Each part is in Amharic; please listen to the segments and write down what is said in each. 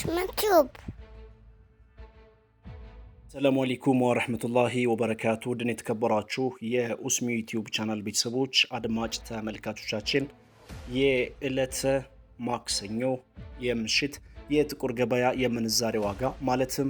مكتوب. ሰላም አለይኩም ወራህመቱላሂ ወበረካቱ ድን የተከበራችሁ የኡስሚ ዩቲዩብ ቻናል ቤተሰቦች አድማጭ ተመልካቾቻችን የዕለተ ማክሰኞ የምሽት የጥቁር ገበያ የምንዛሬ ዋጋ ማለትም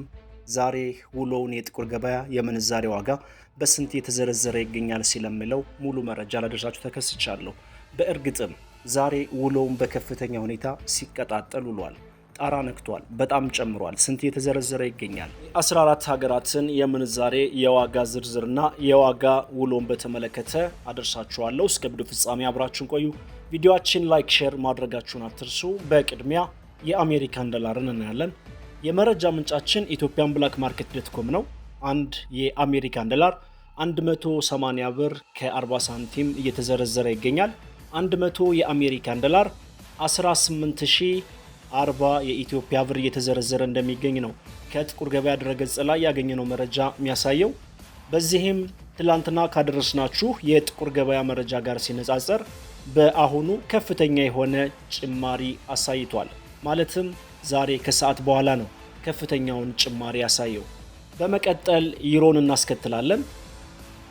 ዛሬ ውሎውን የጥቁር ገበያ የምንዛሬ ዋጋ በስንት የተዘረዘረ ይገኛል ሲለምለው ሙሉ መረጃ ላደርሳችሁ ተከስቻለሁ። በእርግጥም ዛሬ ውሎውን በከፍተኛ ሁኔታ ሲቀጣጠል ውሏል። ጣራ ነክቷል። በጣም ጨምሯል። ስንት የተዘረዘረ ይገኛል? 14 ሀገራትን የምንዛሬ የዋጋ ዝርዝርና የዋጋ ውሎን በተመለከተ አደርሳችኋለሁ። እስከ ቪዲዮ ፍጻሜ አብራችሁን ቆዩ። ቪዲዮአችን ላይክ፣ ሼር ማድረጋችሁን አትርሱ። በቅድሚያ የአሜሪካን ዶላርን እናያለን። የመረጃ ምንጫችን ኢትዮጵያን ብላክ ማርኬት ዶትኮም ነው። አንድ የአሜሪካን ዶላር 180 ብር ከ40 ሳንቲም እየተዘረዘረ ይገኛል። 100 የአሜሪካን ዶላር 18040 የኢትዮጵያ ብር እየተዘረዘረ እንደሚገኝ ነው ከጥቁር ገበያ ድረገጽ ላይ ያገኘነው መረጃ የሚያሳየው። በዚህም ትላንትና ካደረስናችሁ የጥቁር ገበያ መረጃ ጋር ሲነጻጸር በአሁኑ ከፍተኛ የሆነ ጭማሪ አሳይቷል። ማለትም ዛሬ ከሰዓት በኋላ ነው ከፍተኛውን ጭማሪ ያሳየው። በመቀጠል ዩሮን እናስከትላለን።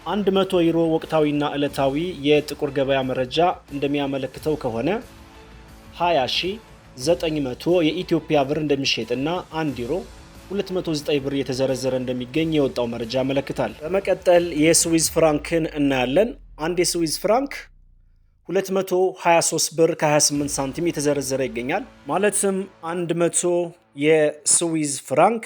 100 ዩሮ ወቅታዊና ዕለታዊ የጥቁር ገበያ መረጃ እንደሚያመለክተው ከሆነ 20900 የኢትዮጵያ ብር እንደሚሸጥና 1 ዩሮ 209 ብር የተዘረዘረ እንደሚገኝ የወጣው መረጃ ያመለክታል። በመቀጠል የስዊዝ ፍራንክን እናያለን። አንድ የስዊዝ ፍራንክ 223 ብር ከ28 ሳንቲም የተዘረዘረ ይገኛል። ማለትም 100 የስዊዝ ፍራንክ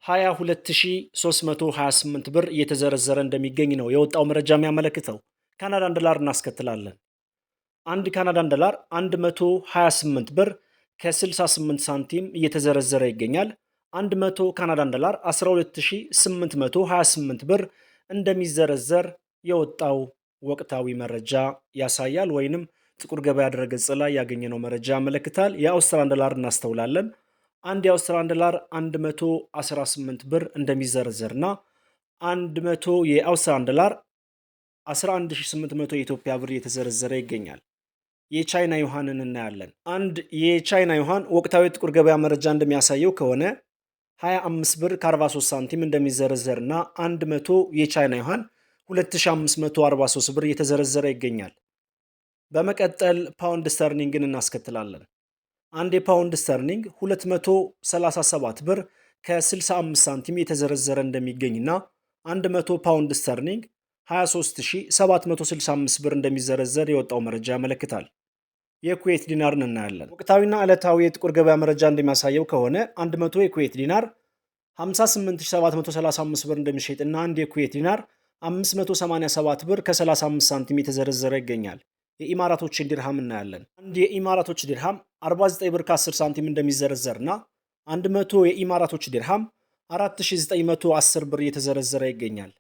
22328 ብር እየተዘረዘረ እንደሚገኝ ነው የወጣው መረጃ የሚያመለክተው። ካናዳን ዶላር እናስከትላለን። አንድ ካናዳን ዶላር 128 ብር ከ68 ሳንቲም እየተዘረዘረ ይገኛል። 100 ካናዳን ዶላር 12828 ብር እንደሚዘረዘር የወጣው ወቅታዊ መረጃ ያሳያል። ወይንም ጥቁር ገበያ ድረገጽ ላይ ያገኘነው መረጃ ያመለክታል። የአውስትራሊያን ዶላር እናስተውላለን። አንድ የአውስትራሊያን ዶላር 118 ብር እንደሚዘረዘርና 100 የአውስትራሊያን ዶላር 11800 የኢትዮጵያ ብር እየተዘረዘረ ይገኛል። የቻይና ዩሃንን እናያለን። አንድ የቻይና ዩሃን ወቅታዊ ጥቁር ገበያ መረጃ እንደሚያሳየው ከሆነ 25 ብር ከ43 ሳንቲም እንደሚዘረዘርና 100 የቻይና ዩሃን 2543 ብር እየተዘረዘረ ይገኛል። በመቀጠል ፓውንድ ስተርሊንግን እናስከትላለን። አንድ የፓውንድ ስተርሊንግ 237 ብር ከ65 ሳንቲም የተዘረዘረ እንደሚገኝና 100 ፓውንድ ስተርሊንግ 23765 ብር እንደሚዘረዘር የወጣው መረጃ ያመለክታል። የኩዌት ዲናርን እናያለን። ወቅታዊና ዕለታዊ የጥቁር ገበያ መረጃ እንደሚያሳየው ከሆነ 100 የኩዌት ዲናር 58735 ብር እንደሚሸጥና አንድ የኩዌት ዲናር 587 ብር ከ35 ሳንቲም የተዘረዘረ ይገኛል። የኢማራቶችን ዲርሃም እናያለን። አንድ የኢማራቶች ዲርሃም 49 ብር ከ10 ሳንቲም እንደሚዘረዘርና 100 የኢማራቶች ዲርሃም 4910 ብር እየተዘረዘረ ይገኛል።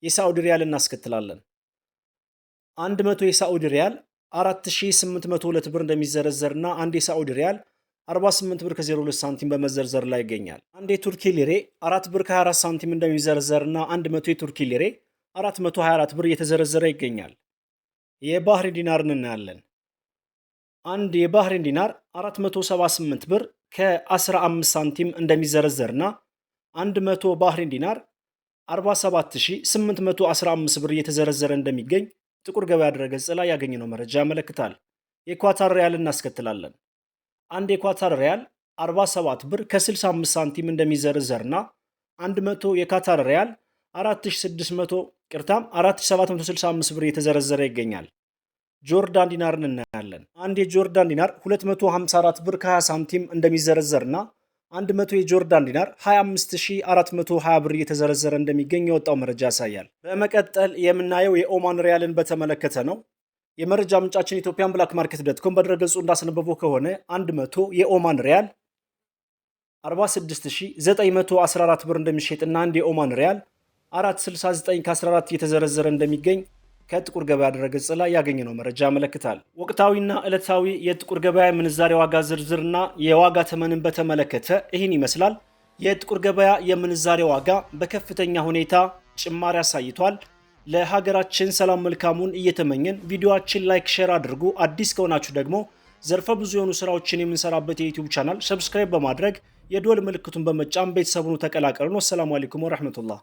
የሳዑዲ ሪያል እናስከትላለን። 100 የሳዑዲ ሪያል 4802 ብር እንደሚዘረዘርና አንድ የሳዑዲ ሪያል 48 ብር ከ02 ሳንቲም በመዘርዘር ላይ ይገኛል። አንድ የቱርኪ ሊሬ 4 ብር ከ24 ሳንቲም እንደሚዘረዘርና 100 የቱርኪ ሊሬ 424 ብር እየተዘረዘረ ይገኛል። የባህሬን ዲናርን እናያለን። አንድ የባህሬን ዲናር 478 ብር ከ15 ሳንቲም እንደሚዘረዘርና 100 ባህሬን ዲናር 47815 ብር እየተዘረዘረ እንደሚገኝ ጥቁር ገበያ ድረገጽ ላይ ያገኘነው መረጃ ያመለክታል። የኳታር ሪያል እናስከትላለን። አንድ የኳታር ሪያል 47 ብር ከ65 ሳንቲም እንደሚዘረዘርና 100 የካታር ሪያል 4765 ብር እየተዘረዘረ ይገኛል። ጆርዳን ዲናርን እናያለን። አንድ የጆርዳን ዲናር 254 ብር ከ20 ሳንቲም እንደሚዘረዘርና 100 የጆርዳን ዲናር 25420 ብር እየተዘረዘረ እንደሚገኝ የወጣው መረጃ ያሳያል። በመቀጠል የምናየው የኦማን ሪያልን በተመለከተ ነው። የመረጃ ምንጫችን ኢትዮጵያን ብላክ ማርኬት ዶትኮም በድረገጹ እንዳስነበበው ከሆነ 100 የኦማን ሪያል 46914 ብር እንደሚሸጥና አንድ የኦማን ሪያል 469 ከ14 እየተዘረዘረ እንደሚገኝ ከጥቁር ገበያ ድረገጽ ላይ ያገኘነው መረጃ ያመለክታል። ወቅታዊና ዕለታዊ የጥቁር ገበያ የምንዛሬ ዋጋ ዝርዝርና የዋጋ ተመንን በተመለከተ ይህን ይመስላል። የጥቁር ገበያ የምንዛሬ ዋጋ በከፍተኛ ሁኔታ ጭማሪ አሳይቷል። ለሀገራችን ሰላም መልካሙን እየተመኘን ቪዲዮአችን ላይክ፣ ሼር አድርጉ። አዲስ ከሆናችሁ ደግሞ ዘርፈ ብዙ የሆኑ ስራዎችን የምንሰራበት የዩቲዩብ ቻናል ሰብስክራይብ በማድረግ የደወል ምልክቱን በመጫን ቤተሰቡን ተቀላቀሉን። ወሰላሙ አለይኩም ወራህመቱላህ